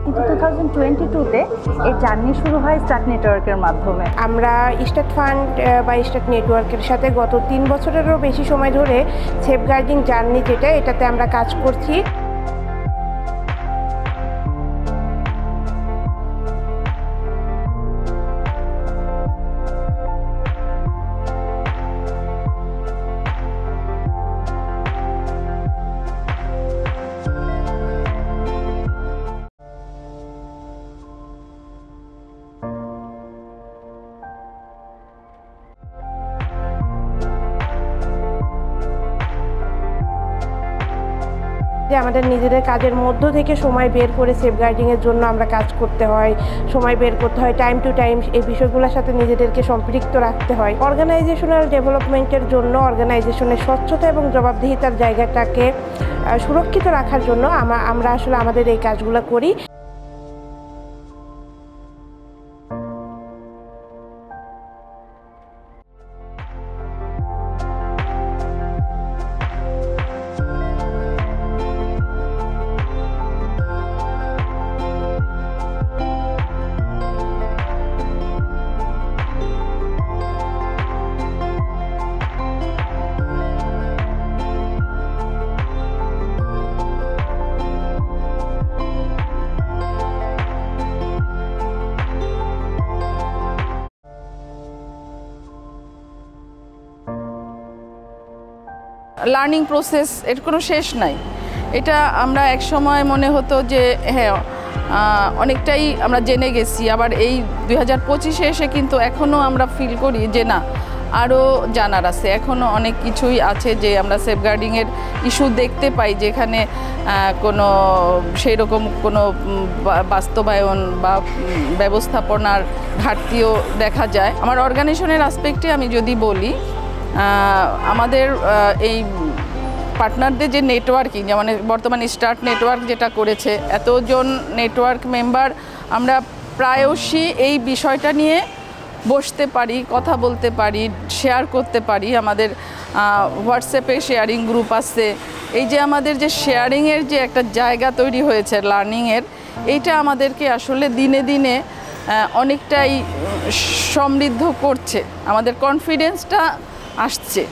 কিন্তু 2022-তে এই জার্নি শুরু হয় স্টার্ট নেটওয়ার্কের মাধ্যমে। আমরা স্টার্ট ফান্ড বা স্টার্ট নেটওয়ার্কের সাথে গত 3 বছরেরও বেশি সময় ধরে সেফগার্ডিং জার্নি এটাতে আমরা কাজ করছি। আমাদের নিজেদের কাজের মধ্য থেকে সময় বের করে সেফগার্ডিংয়ের জন্য আমরা কাজ করতে হয়, সময় বের করতে হয়, টাইম টু টাইম এই বিষয়গুলোর সাথে নিজেদেরকে সম্পৃক্ত রাখতে হয়। অর্গানাইজেশনাল ডেভেলপমেন্টের জন্য, অর্গানাইজেশনের স্বচ্ছতা এবং জবাবদিহিতার জায়গাটাকে সুরক্ষিত রাখার জন্য আমরা আসলে আমাদের এই কাজগুলো করি। লার্নিং প্রসেস এর কোনো শেষ নাই। এটা আমরা এক সময় মনে হতো যে হ্যাঁ অনেকটাই আমরা জেনে গেছি, আবার এই 2025-এ এসে কিন্তু এখনও আমরা ফিল করি যে না আরও জানার আছে, এখনও অনেক কিছুই আছে যে আমরা সেফগার্ডিংয়ের ইস্যু দেখতে পাই যেখানে কোনো সেই রকম কোনো বাস্তবায়ন বা ব্যবস্থাপনার ঘাটতিও দেখা যায়। আমার অর্গানাইজেশনের অ্যাসপেক্টে আমি যদি বলি, আমাদের এই পার্টনারদের যে নেটওয়ার্কিং, যেমন বর্তমানে স্টার্ট নেটওয়ার্ক যেটা করেছে, এতজন নেটওয়ার্ক মেম্বার আমরা প্রায়শই এই বিষয়টা নিয়ে বসতে পারি, কথা বলতে পারি, শেয়ার করতে পারি। আমাদের হোয়াটসঅ্যাপে শেয়ারিং গ্রুপ আছে। এই যে আমাদের যে শেয়ারিংয়ের যে একটা জায়গা তৈরি হয়েছে লার্নিংয়ের, এইটা আমাদেরকে আসলে দিনে দিনে অনেকটাই সমৃদ্ধ করছে, আমাদের কনফিডেন্সটা আসছে।